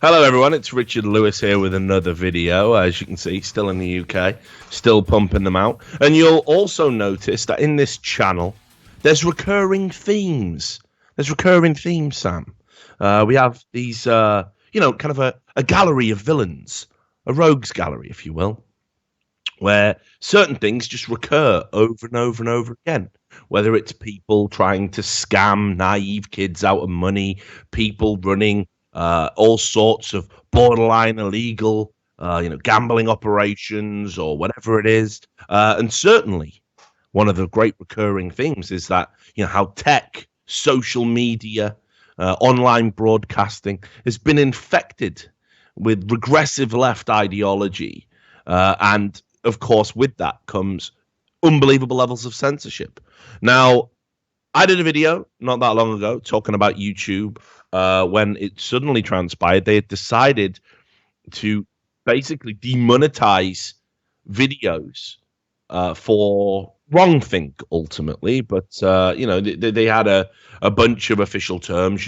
Hello everyone, it's Richard Lewis here with another video. As you can see, still in the UK, still pumping them out. And you'll also notice that in this channel, there's recurring themes. Sam. We have these, kind of a gallery of villains, a rogues gallery, if you will, where certain things just recur over and over and over again. Whether it's people trying to scam naive kids out of money, people running all sorts of borderline illegal, gambling operations or whatever it is. And certainly one of the great recurring themes is that, how tech, social media, online broadcasting has been infected with regressive left ideology. And of course, with that comes unbelievable levels of censorship. Now, I did a video not that long ago talking about YouTube when it suddenly transpired they had decided to basically demonetize videos for wrongthink ultimately. But, they had a bunch of official terms,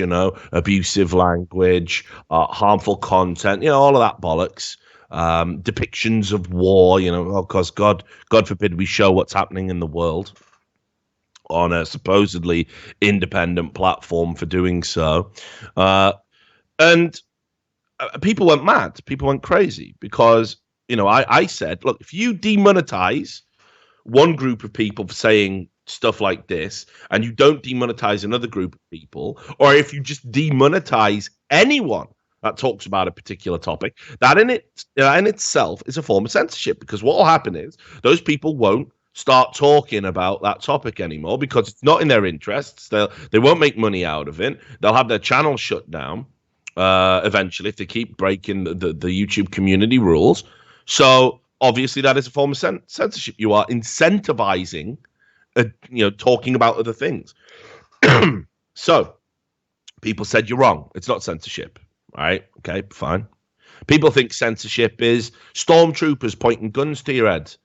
abusive language, harmful content, all of that bollocks. Depictions of war, because God forbid we show what's happening in the world on a supposedly independent platform for doing so. And people went mad. People went crazy because, I said, look, if you demonetize one group of people for saying stuff like this and you don't demonetize another group of people, or if you just demonetize anyone that talks about a particular topic, that in itself is a form of censorship, because what will happen is those people won't start talking about that topic anymore because it's not in their interests. They won't make money out of it. They'll have their channel shut down eventually if they keep breaking the YouTube community rules. So obviously that is a form of censorship. You are incentivizing, talking about other things. So people said you're wrong. It's not censorship. All right. Okay, fine. People think censorship is stormtroopers pointing guns to your head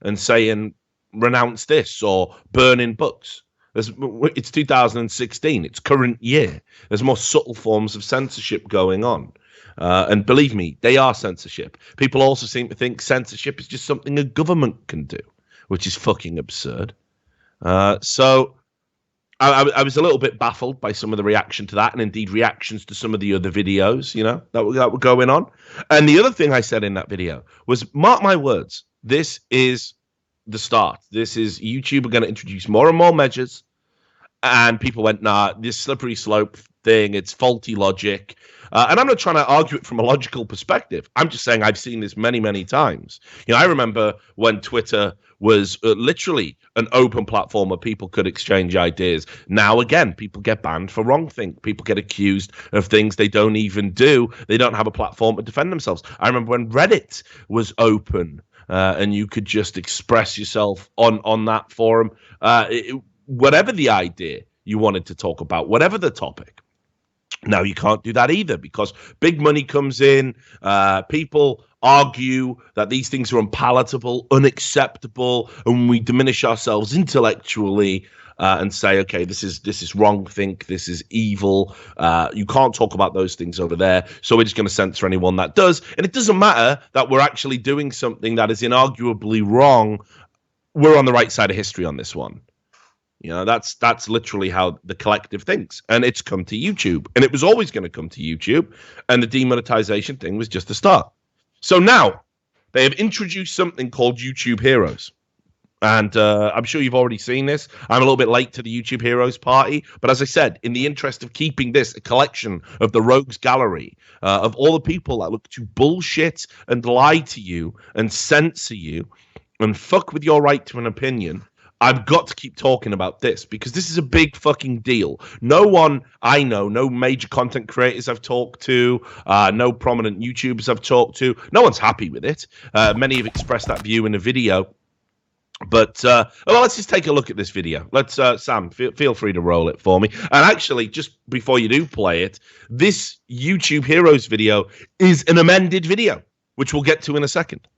and saying, renounce this or burning books. It's 2016. It's current year. There's more subtle forms of censorship going on. And believe me, they are censorship. People also seem to think censorship is just something a government can do, which is fucking absurd. So I was a little bit baffled by some of the reaction to that, and indeed reactions to some of the other videos, that were going on. And the other thing I said in that video was, mark my words, this is the start. This is YouTube are going to introduce more and more measures. And people went, nah, this slippery slope thing, it's faulty logic. And I'm not trying to argue it from a logical perspective. I'm just saying I've seen this many, many times. I remember when Twitter was literally an open platform where people could exchange ideas. Now, again, people get banned for wrongthink. People get accused of things they don't even do. They don't have a platform to defend themselves. I remember when Reddit was open and you could just express yourself on that forum, whatever the idea you wanted to talk about, whatever the topic. Now you can't do that either because big money comes in. People argue that these things are unpalatable, unacceptable, and we diminish ourselves intellectually and say, okay, this is wrongthink, this is evil. You can't talk about those things over there, so we're just going to censor anyone that does. And it doesn't matter that we're actually doing something that is inarguably wrong. We're on the right side of history on this one. That's literally how the collective thinks. And it's come to YouTube. And it was always going to come to YouTube. And the demonetization thing was just the start. So now they have introduced something called YouTube Heroes. And I'm sure you've already seen this. I'm a little bit late to the YouTube Heroes party. But as I said, in the interest of keeping this a collection of the rogues gallery, of all the people that look to bullshit and lie to you and censor you and fuck with your right to an opinion, I've got to keep talking about this because this is a big fucking deal. No one I know, no major content creators I've talked to, no prominent YouTubers I've talked to, no one's happy with it. Many have expressed that view in a video. But let's just take a look at this video. Let's, Sam, feel free to roll it for me. And actually, just before you do play it, this YouTube Heroes video is an amended video, which we'll get to in a second.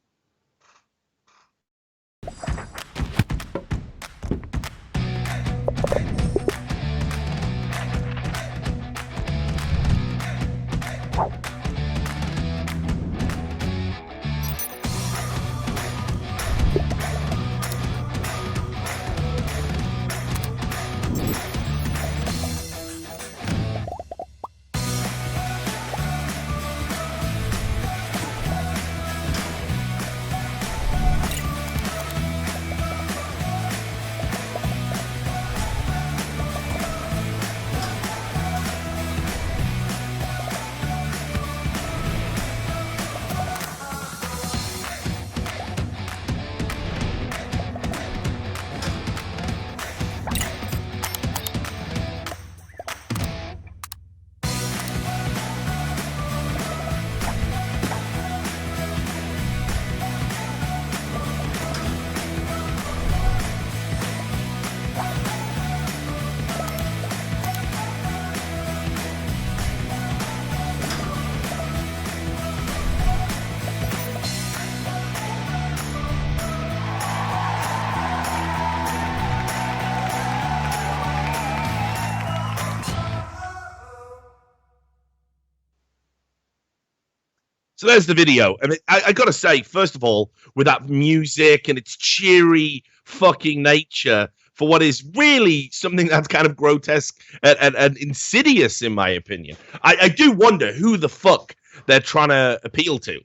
So there's the video. And I got to say, first of all, with that music and its cheery fucking nature for what is really something that's kind of grotesque and insidious, in my opinion, I do wonder who the fuck they're trying to appeal to.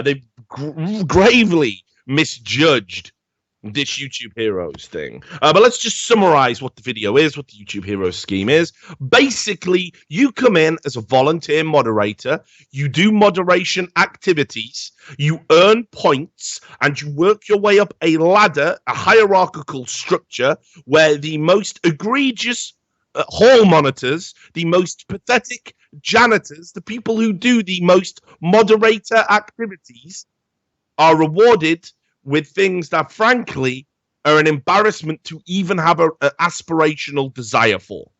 They've gravely misjudged this YouTube Heroes thing. But let's just summarize what the video is, what the YouTube Heroes scheme is. Basically, you come in as a volunteer moderator, you do moderation activities, you earn points, and you work your way up a ladder, a hierarchical structure, where the most egregious hall monitors, the most pathetic janitors, the people who do the most moderator activities are rewarded with things that, frankly, are an embarrassment to even have an aspirational desire for.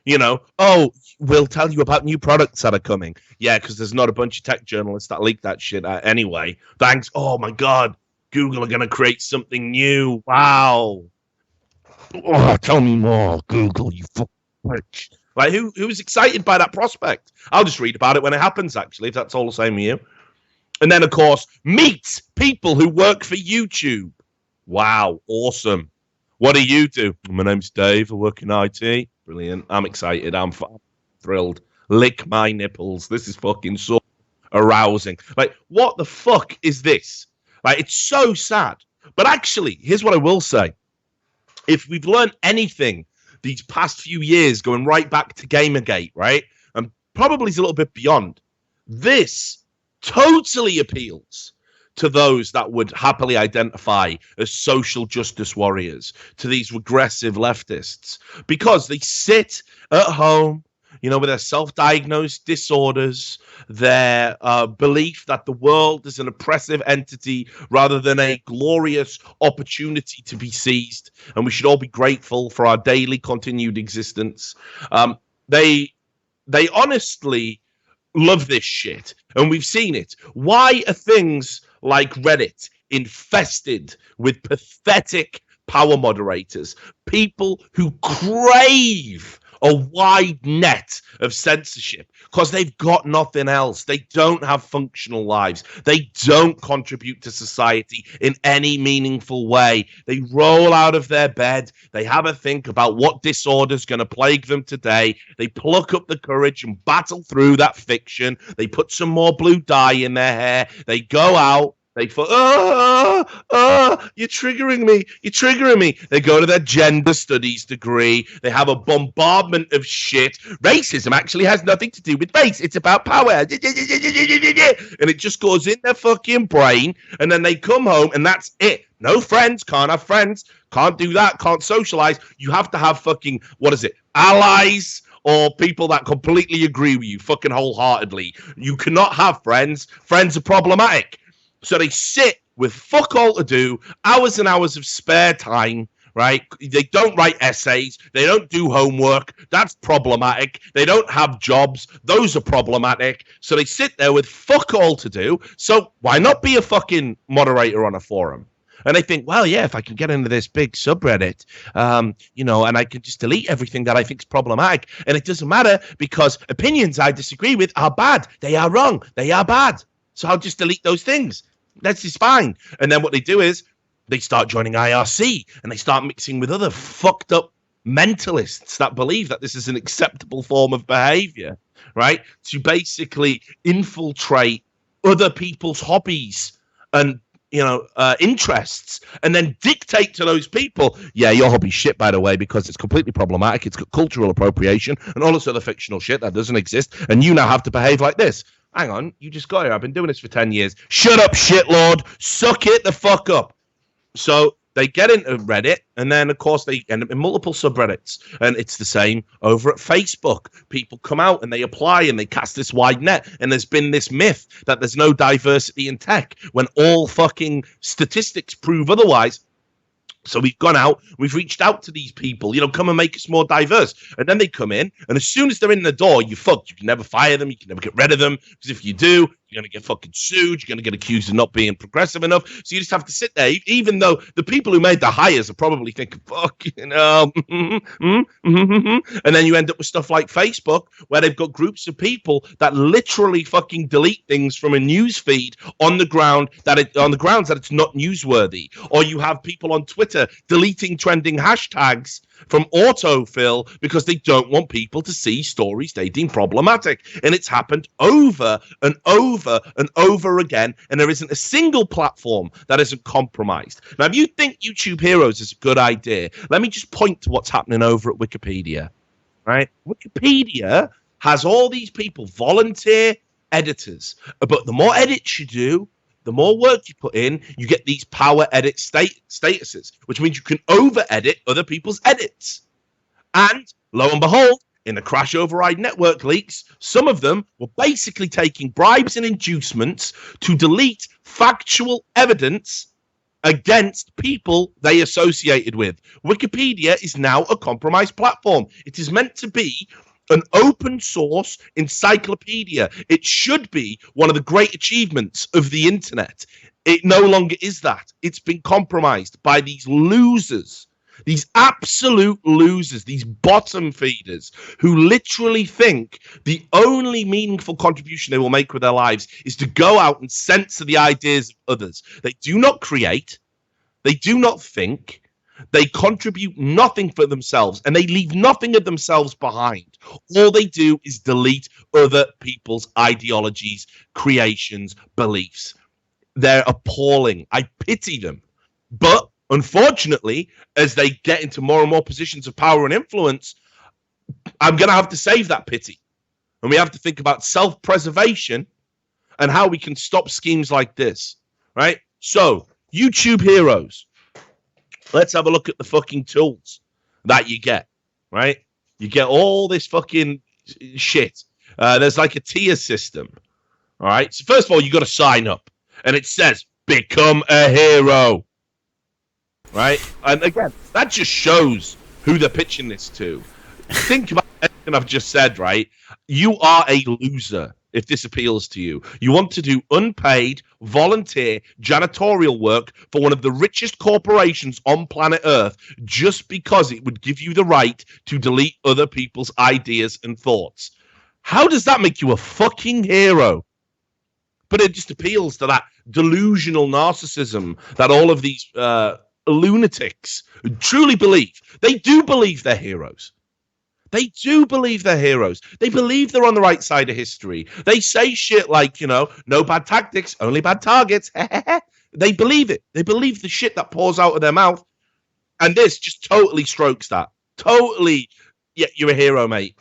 You know, oh, we'll tell you about new products that are coming. Yeah, because there's not a bunch of tech journalists that leak that shit anyway. Thanks. Oh, my God. Google are going to create something new. Wow. Oh, tell me more, Google, you fucking bitch. Like, who's excited by that prospect? I'll just read about it when it happens, actually, if that's all the same with you. And then, of course, meet people who work for YouTube. Wow, awesome. What do you do? My name's Dave. I work in IT. Brilliant. I'm excited. I'm thrilled. Lick my nipples. This is fucking so arousing. Like, what the fuck is this? Like, it's so sad. But actually, here's what I will say. If we've learned anything these past few years, going right back to Gamergate, right? And probably a little bit beyond, this totally appeals to those that would happily identify as social justice warriors, to these regressive leftists, because they sit at home, you know, with their self-diagnosed disorders, their belief that the world is an oppressive entity rather than a glorious opportunity to be seized, and we should all be grateful for our daily continued existence. They honestly love this shit, and we've seen it. Why are things like Reddit infested with pathetic power moderators, people who crave a wide net of censorship because they've got nothing else? They don't have functional lives. They don't contribute to society in any meaningful way. They roll out of their bed. They have a think about what disorder's going to plague them today. They pluck up the courage and battle through that fiction. They put some more blue dye in their hair. They go out. They thought, you're triggering me. You're triggering me. They go to their gender studies degree. They have a bombardment of shit. Racism actually has nothing to do with race. It's about power. And it just goes in their fucking brain. And then they come home and that's it. No friends. Can't have friends. Can't do that. Can't socialize. You have to have fucking, allies or people that completely agree with you fucking wholeheartedly. You cannot have friends. Friends are problematic. So they sit with fuck all to do, hours and hours of spare time, right? They don't write essays. They don't do homework. That's problematic. They don't have jobs. Those are problematic. So they sit there with fuck all to do. So why not be a fucking moderator on a forum? And they think, well, yeah, if I can get into this big subreddit, and I can just delete everything that I think is problematic. And it doesn't matter because opinions I disagree with are bad. They are wrong. They are bad. So I'll just delete those things. That's just fine. And then what they do is they start joining IRC and they start mixing with other fucked up mentalists that believe that this is an acceptable form of behavior, right? To basically infiltrate other people's hobbies and, interests, and then dictate to those people, yeah, your hobby's shit, by the way, because it's completely problematic. It's got cultural appropriation and all this other fictional shit that doesn't exist. And you now have to behave like this. Hang on, you just got here. I've been doing this for 10 years. Shut up, shitlord. Suck it the fuck up. So they get into Reddit, and then, of course, they end up in multiple subreddits. And it's the same over at Facebook. People come out, and they apply, and they cast this wide net. And there's been this myth that there's no diversity in tech, when all fucking statistics prove otherwise. So we've gone out, we've reached out to these people, come and make us more diverse. And then they come in, and as soon as they're in the door, you're fucked. You can never fire them, you can never get rid of them, because if you do, You're going to get fucking sued. You're going to get accused of not being progressive enough. So you just have to sit there, even though the people who made the hires are probably thinking, fuck, and then you end up with stuff like Facebook, where they've got groups of people that literally fucking delete things from a news feed on the grounds that it's not newsworthy. Or you have people on Twitter deleting trending hashtags from autofill because they don't want people to see stories they deem problematic. And it's happened over and over and over again, and there isn't a single platform that isn't compromised. Now, if you think YouTube Heroes is a good idea, let me just point to what's happening over at Wikipedia, right? Wikipedia has all these people, volunteer editors, but the more edits you do, the more work you put in, you get these power edit statuses, which means you can over-edit other people's edits. And lo and behold, in the Crash Override Network leaks, some of them were basically taking bribes and inducements to delete factual evidence against people they associated with. Wikipedia is now a compromised platform. It is meant to be an open source encyclopedia. It should be one of the great achievements of the internet. It no longer is that. It's been compromised by these losers, these absolute losers, these bottom feeders who literally think the only meaningful contribution they will make with their lives is to go out and censor the ideas of others. They do not create. They do not think. They contribute nothing for themselves, and they leave nothing of themselves behind. All they do is delete other people's ideologies, creations, beliefs. They're appalling. I pity them. But unfortunately, as they get into more and more positions of power and influence, I'm going to have to save that pity. And we have to think about self-preservation and how we can stop schemes like this, right? So, YouTube Heroes. Let's have a look at the fucking tools that you get, right? You get all this fucking shit. There's like a tier system, all right? So first of all, you got to sign up. And it says, become a hero, right? And again, that just shows who they're pitching this to. Think about everything I've just said, right? You are a loser if this appeals to you. You want to do unpaid, volunteer, janitorial work for one of the richest corporations on planet Earth just because it would give you the right to delete other people's ideas and thoughts. How does that make you a fucking hero? But it just appeals to that delusional narcissism that all of these lunatics truly believe. They do believe they're heroes. They do believe they're heroes. They believe they're on the right side of history. They say shit like, no bad tactics, only bad targets. They believe it. They believe the shit that pours out of their mouth. And this just totally strokes that. Totally, yeah, you're a hero, mate.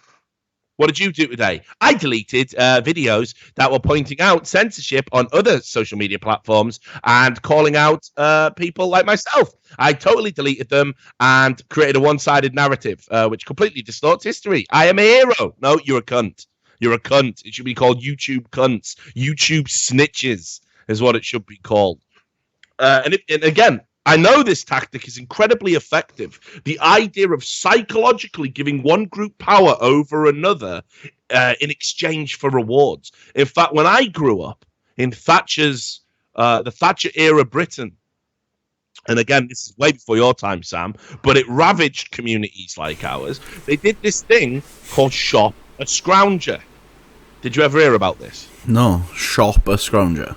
What did you do today? I deleted videos that were pointing out censorship on other social media platforms and calling out people like myself. I totally deleted them and created a one-sided narrative, which completely distorts history. I am a hero. No, you're a cunt. You're a cunt. It should be called YouTube cunts. YouTube snitches is what it should be called. And again, I know this tactic is incredibly effective. The idea of psychologically giving one group power over another in exchange for rewards. In fact, when I grew up in the Thatcher era Britain, and again, this is way before your time, Sam, but it ravaged communities like ours. They did this thing called Shop a Scrounger. Did you ever hear about this? No, Shop a Scrounger.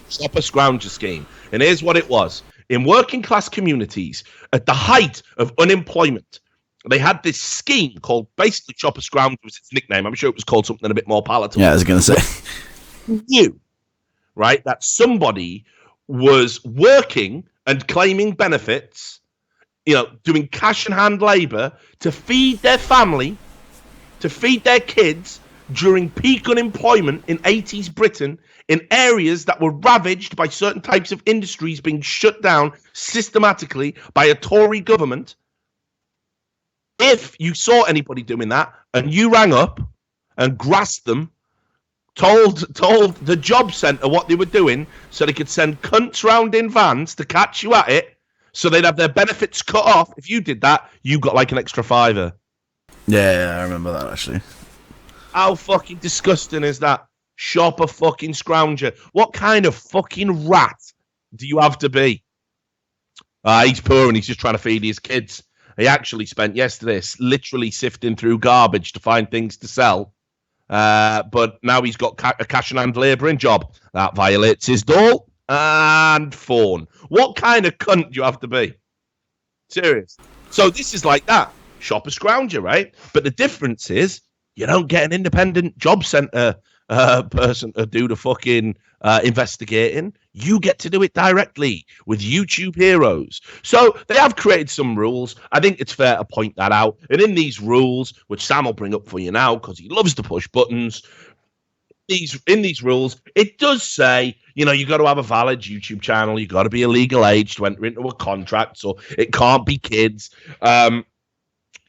Shop a Scrounger scheme. And here's what it was. In working class communities, at the height of unemployment, they had this scheme called basically Shop a Scrounger was its nickname. I'm sure it was called something a bit more palatable. Yeah, I was going to say. Knew, right, that somebody was working and claiming benefits, doing cash and hand labor to feed their family, to feed their kids during peak unemployment in 80s Britain in areas that were ravaged by certain types of industries being shut down systematically by a Tory government. If you saw anybody doing that and you rang up and grasped them, told the job centre what they were doing so they could send cunts round in vans to catch you at it so they'd have their benefits cut off. If you did that, you got like an extra $5. Yeah, I remember that actually. How fucking disgusting is that? Shop a fucking scrounger. What kind of fucking rat do you have to be? He's poor and he's just trying to feed his kids. He actually spent yesterday literally sifting through garbage to find things to sell. But now he's got a cash and hand labouring job. That violates his door and phone. What kind of cunt do you have to be? Serious. So this is like that. Shop a scrounger, right? But the difference is you don't get an independent job centre person to do the fucking investigating. You get to do it directly with YouTube heroes. So they have created some rules. I think it's fair to point that out. And in these rules, which Sam will bring up for you now because he loves to push buttons, in these rules, it does say, you know, you got to have a valid YouTube channel. You got to be a legal age to enter into a contract. So it can't be kids.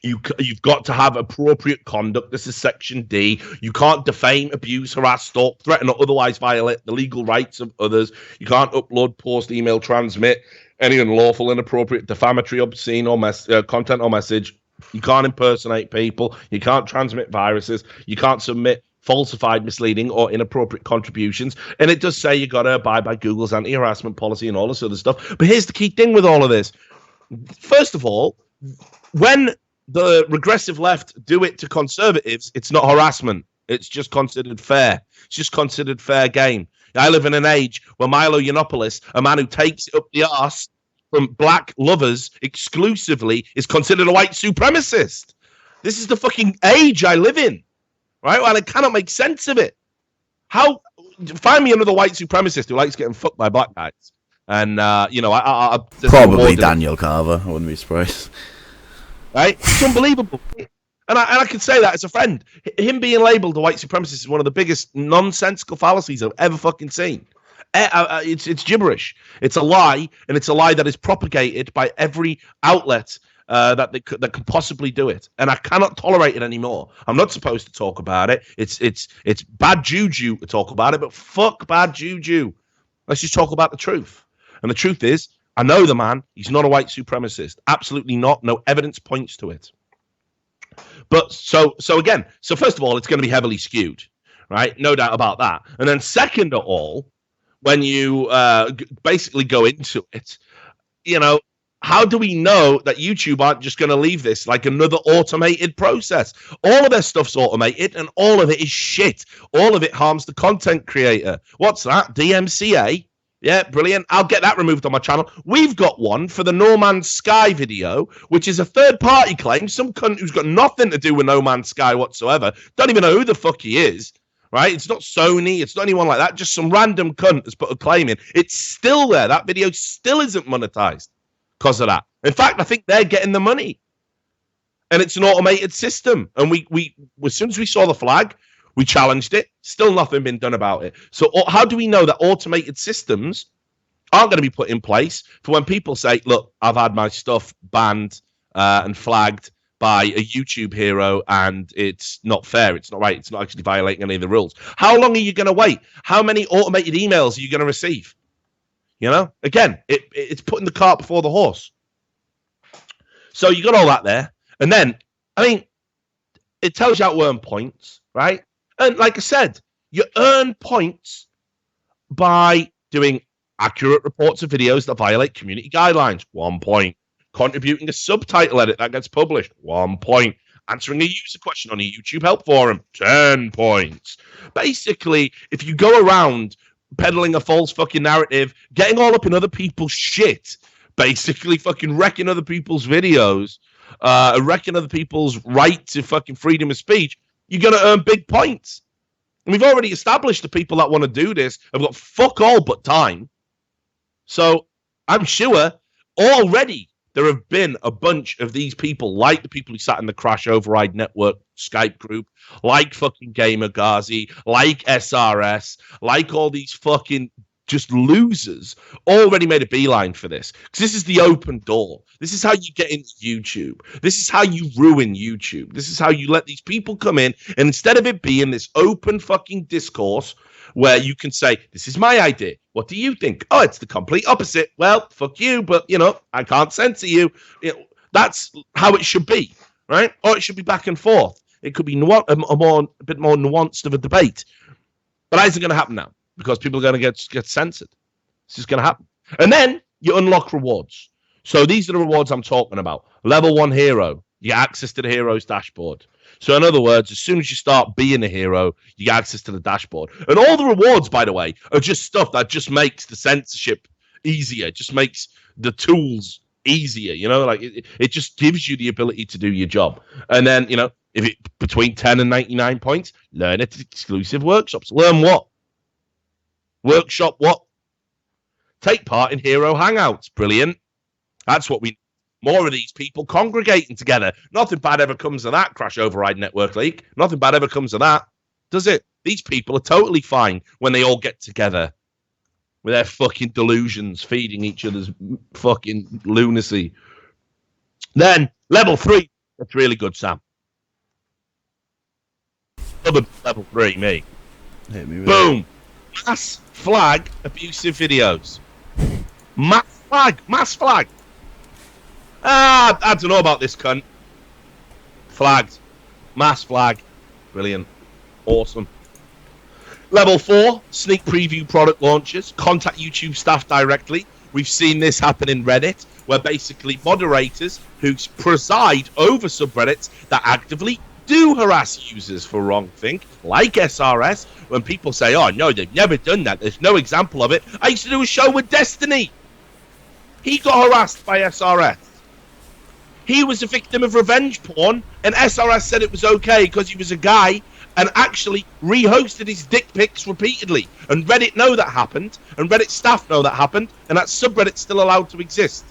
You've got to have appropriate conduct. This is Section D. You can't defame, abuse, harass, stalk, threaten, or otherwise violate the legal rights of others. You can't upload, post, email, transmit any unlawful, inappropriate, defamatory, obscene, or content or message. You can't impersonate people. You can't transmit viruses. You can't submit falsified, misleading, or inappropriate contributions. And it does say you got to abide by Google's anti-harassment policy and all this other stuff. But here's the key thing with all of this. First of all, when the regressive left do it to conservatives, it's not harassment. It's just considered fair. It's just considered fair game. I live in an age where Milo Yiannopoulos, a man who takes it up the arse from black lovers exclusively, is considered a white supremacist. This is the fucking age I live in, right? Well, I cannot make sense of it. How? Find me another white supremacist who likes getting fucked by black guys. And, you know, I probably Daniel Carver. I wouldn't be surprised. Right? It's unbelievable. And I can say that as a friend. Him being labelled a white supremacist is one of the biggest nonsensical fallacies I've ever fucking seen. It's gibberish. It's a lie, and it's a lie that is propagated by every outlet that can possibly do it. And I cannot tolerate it anymore. I'm not supposed to talk about it. It's bad juju to talk about it, but fuck bad juju. Let's just talk about the truth. And the truth is, I know the man. He's not a white supremacist. Absolutely not. No evidence points to it. But so first of all, it's going to be heavily skewed, right? No doubt about that. And then second of all, when you basically go into it, you know, how do we know that YouTube aren't just going to leave this like another automated process? All of their stuff's automated and all of it is shit. All of it harms the content creator. What's that? DMCA? Yeah, brilliant. I'll get that removed on my channel. We've got one for the No Man's Sky video, which is a third-party claim. Some cunt who's got nothing to do with No Man's Sky whatsoever. Don't even know who the fuck he is, right? It's not Sony. It's not anyone like that. Just some random cunt has put a claim in. It's still there. That video still isn't monetized because of that. In fact, I think they're getting the money. And it's an automated system. And we as soon as we saw the flag, we challenged it. Still nothing been done about it. So how do we know that automated systems aren't going to be put in place for when people say, look, I've had my stuff banned and flagged by a YouTube hero and it's not fair. It's not right. It's not actually violating any of the rules. How long are you going to wait? How many automated emails are you going to receive? You know, again, it's putting the cart before the horse. So you got all that there. And then, I mean, it tells you how to earn points, right? And like I said, you earn points by doing accurate reports of videos that violate community guidelines. 1 point. Contributing a subtitle edit that gets published. 1 point. Answering a user question on a YouTube help forum. 10 points. Basically, if you go around peddling a false fucking narrative, getting all up in other people's shit, basically fucking wrecking other people's videos, wrecking other people's right to fucking freedom of speech, you're going to earn big points. And we've already established the people that want to do this have got fuck all but time. So I'm sure already there have been a bunch of these people, like the people who sat in the Crash Override Network Skype group, like fucking Gamer Ghazi, like SRS, like all these fucking just losers, already made a beeline for this. Because this is the open door. This is how you get into YouTube. This is how you ruin YouTube. This is how you let these people come in, and instead of it being this open fucking discourse where you can say, this is my idea. What do you think? Oh, it's the complete opposite. Well, fuck you, but, you know, I can't censor you. That's how it should be, right? Or it should be back and forth. It could be a bit more nuanced of a debate. But that isn't going to happen now because people are going to get censored. It's just going to happen. And then you unlock rewards. So these are the rewards I'm talking about. Level 1 hero, you get access to the hero's dashboard. So in other words, as soon as you start being a hero, you get access to the dashboard. And all the rewards, by the way, are just stuff that just makes the censorship easier, just makes the tools easier, you know, like it just gives you the ability to do your job. And then, you know, if it between 10 and 99 points, learn it at exclusive workshops. Learn what? Workshop what? Take part in hero hangouts. Brilliant. That's what we more of these people congregating together. Nothing bad ever comes of that, Crash Override Network League. Nothing bad ever comes of that, does it? These people are totally fine when they all get together with their fucking delusions, feeding each other's fucking lunacy. Then, level 3. That's really good, Sam. Level 3, me. Hit me with Boom. it. Mass flag abusive videos. Mass flag. I don't know about this cunt. Flagged. Mass flag. Brilliant. Awesome. Level 4, sneak preview product launches. Contact YouTube staff directly. We've seen this happen in Reddit, where basically moderators who preside over subreddits that actively do harass users for wrong thing, like SRS, when people say, oh, no, they've never done that. There's no example of it. I used to do a show with Destiny. He got harassed by SRS. He was a victim of revenge porn, and SRS said it was okay because he was a guy and actually rehosted his dick pics repeatedly. And Reddit know that happened, and Reddit staff know that happened, and that subreddit's still allowed to exist.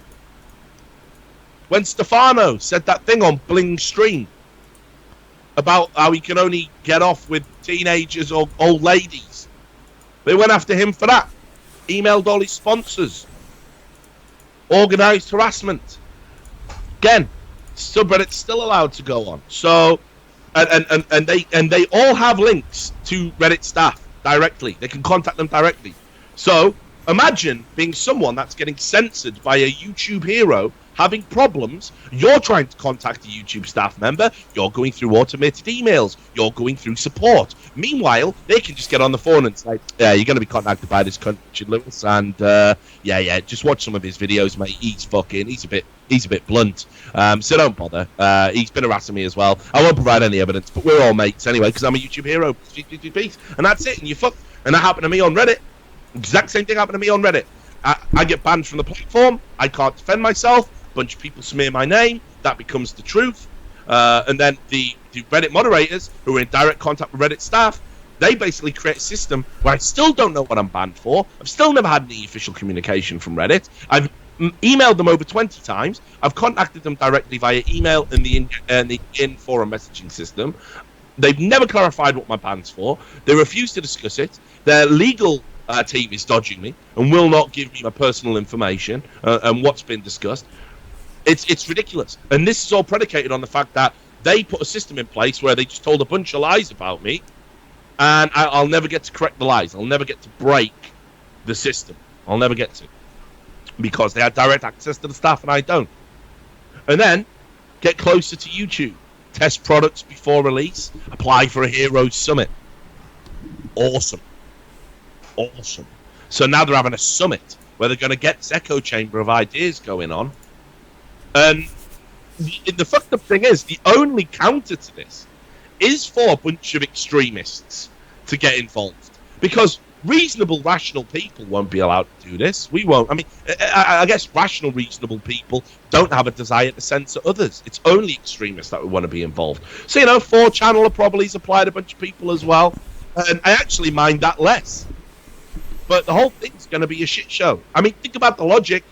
When Stefano said that thing on Bling Stream about how he can only get off with teenagers or old ladies, they went after him for that. Emailed all his sponsors. Organised harassment. Again, subreddit's still allowed to go on. So, and they all have links to Reddit staff directly. They can contact them directly. So, imagine being someone that's getting censored by a YouTube hero, having problems. You're trying to contact a YouTube staff member. You're going through automated emails. You're going through support. Meanwhile, they can just get on the phone and say, yeah, you're going to be contacted by this cunt, Richard Lewis, and yeah, just watch some of his videos, mate. He's a bit blunt. So don't bother. He's been harassing me as well. I won't provide any evidence, but we're all mates anyway, because I'm a YouTube hero. And that's it, and you're fucked. And that happened to me on Reddit. Exact same thing happened to me on Reddit. I get banned from the platform. I can't defend myself. Bunch of people smear my name. That becomes the truth. And then the Reddit moderators, who are in direct contact with Reddit staff, they basically create a system where I still don't know what I'm banned for. I've still never had any official communication from Reddit. I've emailed them over 20 times. I've contacted them directly via email and the in-forum messaging system. They've never clarified what my ban's for. They refuse to discuss it. Their legal team is dodging me and will not give me my personal information and what's been discussed. It's ridiculous. And this is all predicated on the fact that they put a system in place where they just told a bunch of lies about me, and I'll never get to correct the lies. I'll never get to break the system. I'll never get to. Because they had direct access to the staff and I don't. And then, get closer to YouTube. Test products before release. Apply for a Heroes Summit. Awesome. So now they're having a summit where they're going to get this echo chamber of ideas going on. And the fucked up thing is, the only counter to this is for a bunch of extremists to get involved. Because reasonable, rational people won't be allowed to do this. We won't. I mean, I guess rational, reasonable people don't have a desire to censor others. It's only extremists that would want to be involved. So, 4chan will probably supply a bunch of people as well. And I actually mind that less. But the whole thing's going to be a shit show. I mean, think about the logic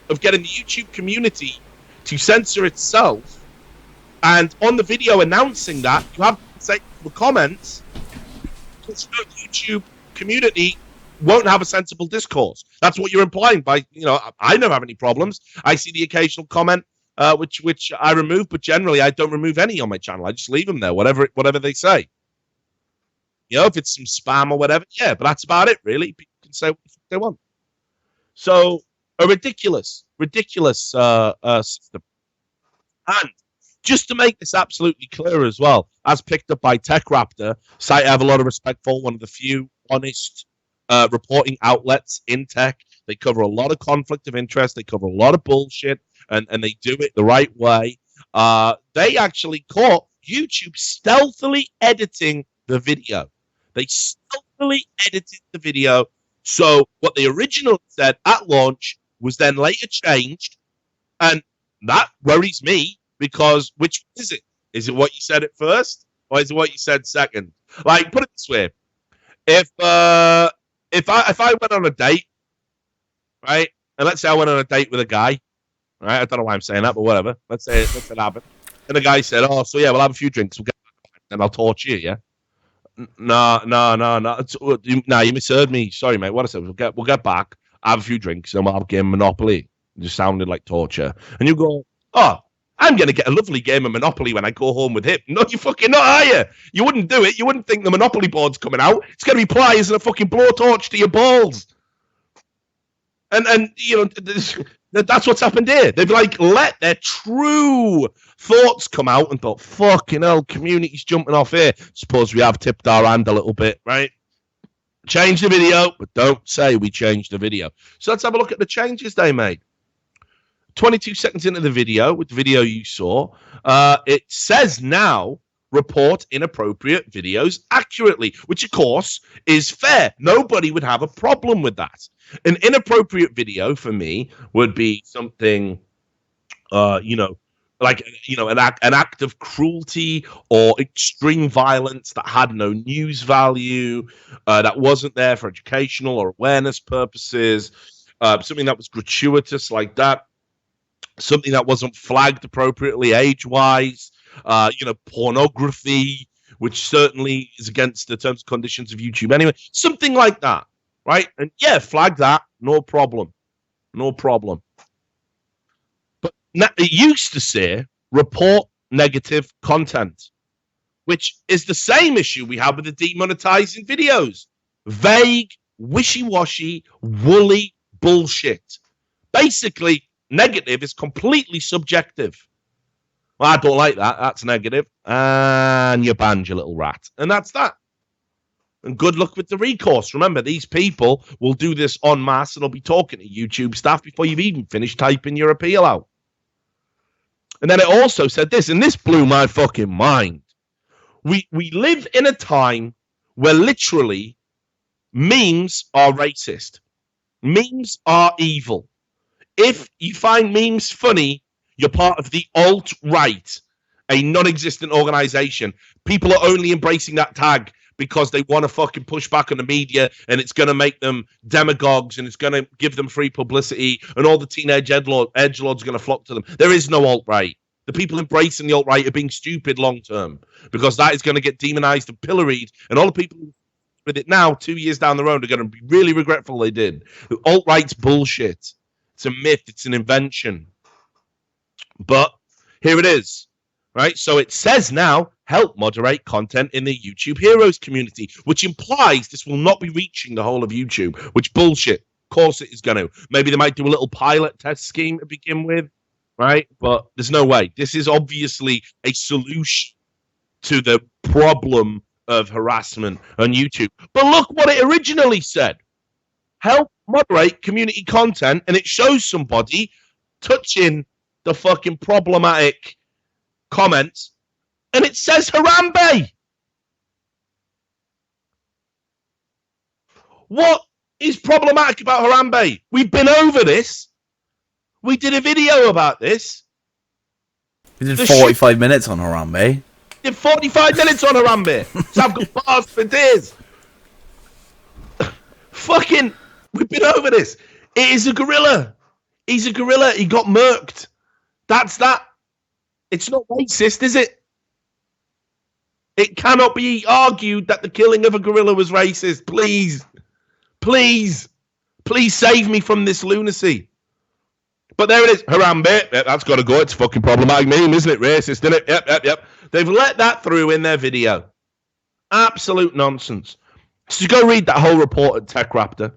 of getting the YouTube community to censor itself, and on the video announcing that, you have to say the comments, the YouTube community won't have a sensible discourse. That's what you're implying by, I never have any problems. I see the occasional comment, which I remove, but generally I don't remove any on my channel. I just leave them there, whatever they say. If it's some spam or whatever, yeah, but that's about it, really. People can say what they want. So, a ridiculous system. And just to make this absolutely clear as well, as picked up by Tech Raptor, site I have a lot of respect for, one of the few honest reporting outlets in tech. They cover a lot of conflict of interest. They cover a lot of bullshit, and they do it the right way. They actually caught YouTube stealthily editing the video. They stealthily edited the video. So what they originally said at launch was then later changed. And that worries me because which is it? Is it what you said at first? Or is it what you said second? Like, put it this way. If I went on a date, right? And let's say I went on a date with a guy, right? I don't know why I'm saying that, but whatever. Let's say it happened. And the guy said, "Oh, so yeah, we'll have a few drinks, and I'll torture you, yeah." No. No, you misheard me. Sorry, mate. What I said, we'll get back, have a few drinks, and we'll have a game of Monopoly. It just sounded like torture. And you go, "Oh, I'm going to get a lovely game of Monopoly when I go home with him." No, you fucking not, are you? You wouldn't do it. You wouldn't think the Monopoly board's coming out. It's going to be pliers and a fucking blowtorch to your balls. And you know, that's what's happened here. They've like let their true thoughts come out and thought, fucking hell, community's jumping off here. Suppose we have tipped our hand a little bit, right? Change the video, but don't say we changed the video. So let's have a look at the changes they made. 22 seconds into the video, with the video you saw, it says now, report inappropriate videos accurately, which of course is fair. Nobody would have a problem with that. An inappropriate video for me would be something, like an act of cruelty or extreme violence that had no news value, that wasn't there for educational or awareness purposes, something that was gratuitous like that, something that wasn't flagged appropriately age-wise, pornography, which certainly is against the terms and conditions of YouTube anyway, something like that, right? And yeah, flag that, no problem. But it used to say report negative content, which is the same issue we have with the demonetizing videos. Vague, wishy-washy, woolly bullshit. Basically, negative is completely subjective. Well, I don't like that. That's negative. And you're banned, you little rat. And that's that. And good luck with the recourse. Remember, these people will do this en masse and they'll be talking to YouTube staff before you've even finished typing your appeal out. And then it also said this, and this blew my fucking mind. We live in a time where literally memes are racist. Memes are evil. If you find memes funny, you're part of the alt-right, a non-existent organization. People are only embracing that tag because they want to fucking push back on the media, and it's going to make them demagogues, and it's going to give them free publicity, and all the teenage edgelords are going to flock to them. There is no alt-right. The people embracing the alt-right are being stupid long-term, because that is going to get demonized and pilloried, and all the people with it now, 2 years down the road, are going to be really regretful they did. The alt-right's bullshit. It's a myth. It's an invention. But here it is, right? So it says now, help moderate content in the YouTube Heroes community, which implies this will not be reaching the whole of YouTube, which bullshit. Of course it is going to. Maybe they might do a little pilot test scheme to begin with, right? But there's no way. This is obviously a solution to the problem of harassment on YouTube. But look what it originally said. Help moderate community content, and it shows somebody touching the fucking problematic comments, and it says Harambe. What is problematic about Harambe? We've been over this. We did a video about this. We did 45 minutes on Harambe. Did 45 minutes on Harambe. So I've got bars for days. Fucking, we've been over this. It is a gorilla. He's a gorilla. He got murked. That's that. It's not racist, is it? It cannot be argued that the killing of a gorilla was racist. Please. Please. Please save me from this lunacy. But there it is. Harambe. That's got to go. It's a fucking problematic meme, isn't it? Racist, isn't it? Yep. They've let that through in their video. Absolute nonsense. So go read that whole report at Tech Raptor.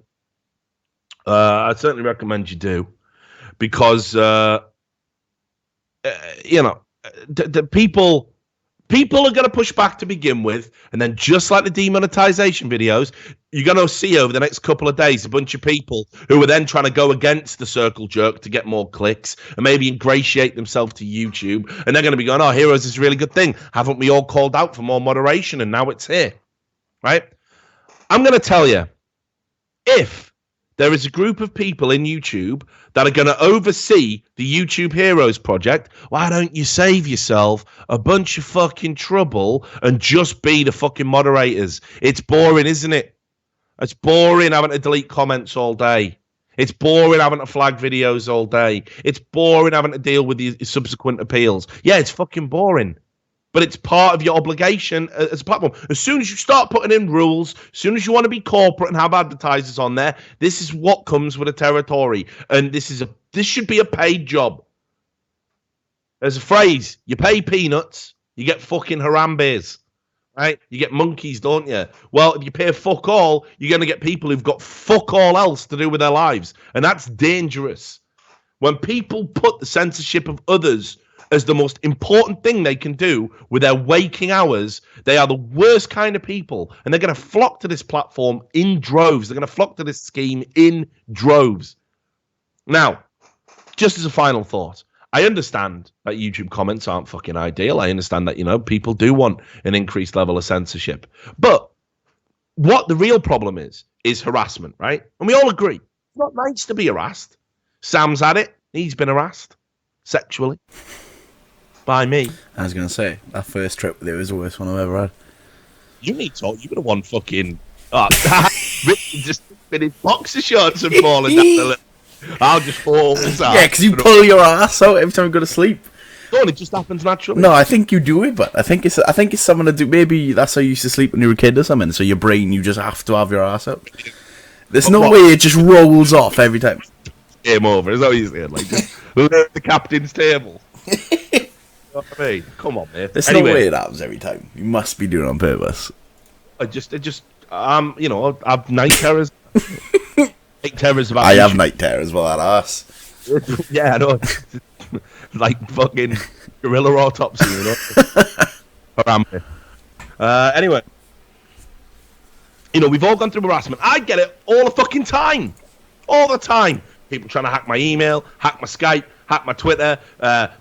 I certainly recommend you do. Because, the people People are going to push back to begin with, and then just like the demonetization videos, you're going to see over the next couple of days a bunch of people who are then trying to go against the circle jerk to get more clicks and maybe ingratiate themselves to YouTube, and they're going to be going, oh, Heroes is a really good thing. Haven't we all called out for more moderation, and now it's here, right? I'm going to tell you, if there is a group of people in YouTube that are going to oversee the YouTube Heroes project, why don't you save yourself a bunch of fucking trouble and just be the fucking moderators? It's boring, isn't it? It's boring having to delete comments all day. It's boring having to flag videos all day. It's boring having to deal with the subsequent appeals. Yeah, it's fucking boring. But it's part of your obligation as a platform. As soon as you start putting in rules, as soon as you want to be corporate and have advertisers on there, this is what comes with the territory. And this should be a paid job. There's a phrase, you pay peanuts, you get fucking Harambes. Right? You get monkeys, don't you? Well, if you pay fuck all, you're going to get people who've got fuck all else to do with their lives. And that's dangerous. When people put the censorship of others as the most important thing they can do with their waking hours, they are the worst kind of people. And they're going to flock to this platform in droves. They're going to flock to this scheme in droves. Now, just as a final thought, I understand that YouTube comments aren't fucking ideal. I understand that, people do want an increased level of censorship. But what the real problem is harassment, right? And we all agree. It's not nice to be harassed. Sam's had it. He's been harassed sexually. By me. I was going to say, that first trip with it was the worst one I've ever had. You need to talk. You would have won fucking... Richard just been in boxer shorts and falling down the lip. I'll just fall. Yeah, because you pull your ass out every time you go to sleep. No, it just happens naturally. No, I think you do it, but I think it's something to do. Maybe that's how you used to sleep when you were a kid or something. So your brain, you just have to have your ass out. There's no way it just rolls off every time. Game over. Is that what you're saying? Like, just learn the captain's table. You know what I mean? Come on, mate. There's no way it happens every time. You must be doing it on purpose. I have night terrors. Night terrors about I have night terrors about that ass. Yeah, I know. Like fucking gorilla autopsy, Anyway, we've all gone through harassment. I get it all the fucking time. All the time. People trying to hack my email, hack my Skype, hack my Twitter,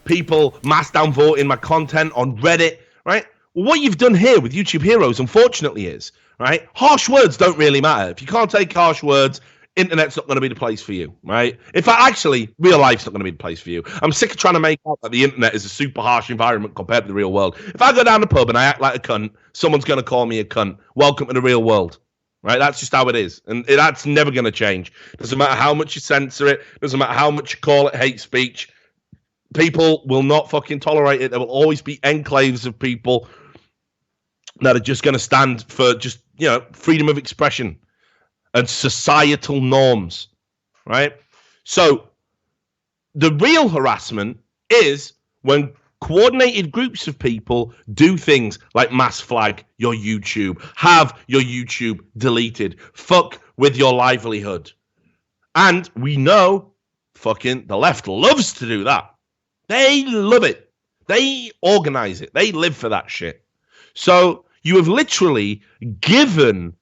people mass downvoting my content on Reddit, right? Well, what you've done here with YouTube Heroes, unfortunately, is, right, harsh words don't really matter. If you can't take harsh words, internet's not going to be the place for you, right? Real life's not going to be the place for you. I'm sick of trying to make out that the internet is a super harsh environment compared to the real world. If I go down the pub and I act like a cunt, someone's going to call me a cunt. Welcome to the real world. Right, that's just how it is, and that's never going to change. Doesn't matter how much you censor it. Doesn't matter how much you call it hate speech. People will not fucking tolerate it. There will always be enclaves of people that are just going to stand for just freedom of expression and societal norms. Right. So the real harassment is when coordinated groups of people do things like mass flag your YouTube, have your YouTube deleted, fuck with your livelihood. And we know fucking the left loves to do that. They love it. They organize it. They live for that shit. So you have literally given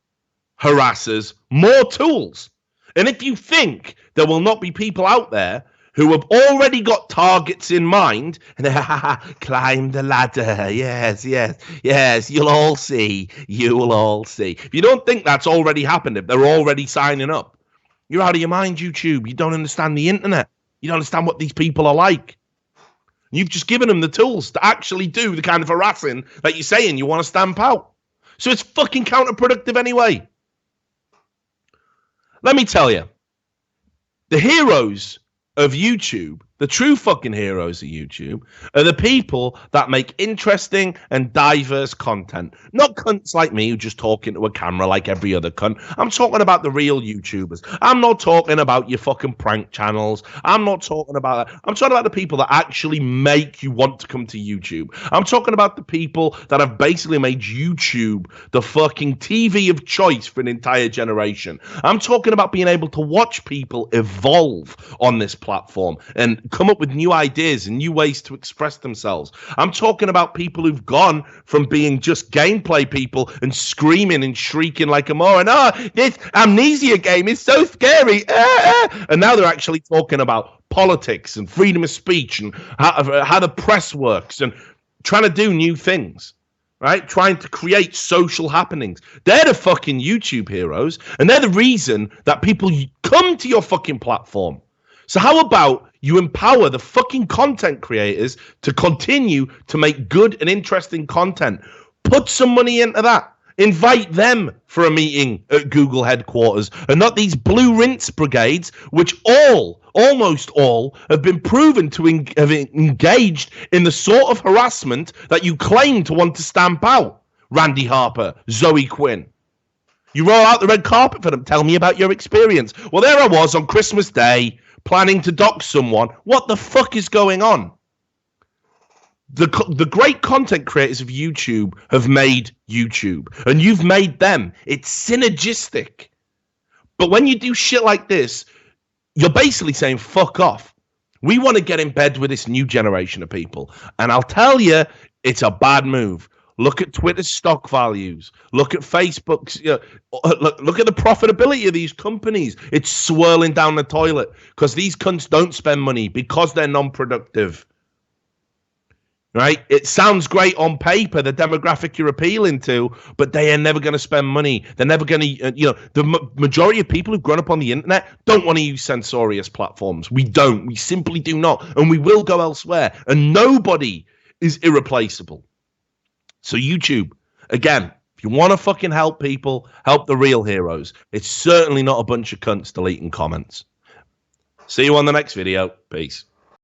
harassers more tools. And if you think there will not be people out there who have already got targets in mind, and climb the ladder, yes, you'll all see. If you don't think that's already happened, if they're already signing up, you're out of your mind, YouTube. You don't understand the internet. You don't understand what these people are like. You've just given them the tools to actually do the kind of harassing that you're saying you want to stamp out. So it's fucking counterproductive anyway. Let me tell you, the heroes of YouTube, the true fucking heroes of YouTube, are the people that make interesting and diverse content. Not cunts like me who just talk into a camera like every other cunt. I'm talking about the real YouTubers. I'm not talking about your fucking prank channels. I'm not talking about that. I'm talking about the people that actually make you want to come to YouTube. I'm talking about the people that have basically made YouTube the fucking TV of choice for an entire generation. I'm talking about being able to watch people evolve on this platform and come up with new ideas and new ways to express themselves. I'm talking about people who've gone from being just gameplay people and screaming and shrieking like a moron. Oh, this amnesia game is so scary. And now they're actually talking about politics and freedom of speech and how the press works and trying to do new things. Right? Trying to create social happenings. They're the fucking YouTube heroes, and they're the reason that people come to your fucking platform. So how about you empower the fucking content creators to continue to make good and interesting content? Put some money into that. Invite them for a meeting at Google headquarters, and not these blue rinse brigades, which almost all, have been proven to have engaged in the sort of harassment that you claim to want to stamp out. Randy Harper, Zoe Quinn. You roll out the red carpet for them. Tell me about your experience. Well, there I was on Christmas Day planning to dox someone. What the fuck is going on? The great content creators of YouTube have made YouTube, and you've made them. It's synergistic. But when you do shit like this, you're basically saying, fuck off. We want to get in bed with this new generation of people. And I'll tell you, it's a bad move. Look at Twitter's stock values. Look at Facebook's. Look at the profitability of these companies. It's swirling down the toilet because these cunts don't spend money because they're non-productive. Right? It sounds great on paper, the demographic you're appealing to, but they are never going to spend money. They're never going to, the majority of people who've grown up on the internet don't want to use censorious platforms. We don't. We simply do not. And we will go elsewhere. And nobody is irreplaceable. So YouTube, again, if you want to fucking help people, help the real heroes. It's certainly not a bunch of cunts deleting comments. See you on the next video. Peace.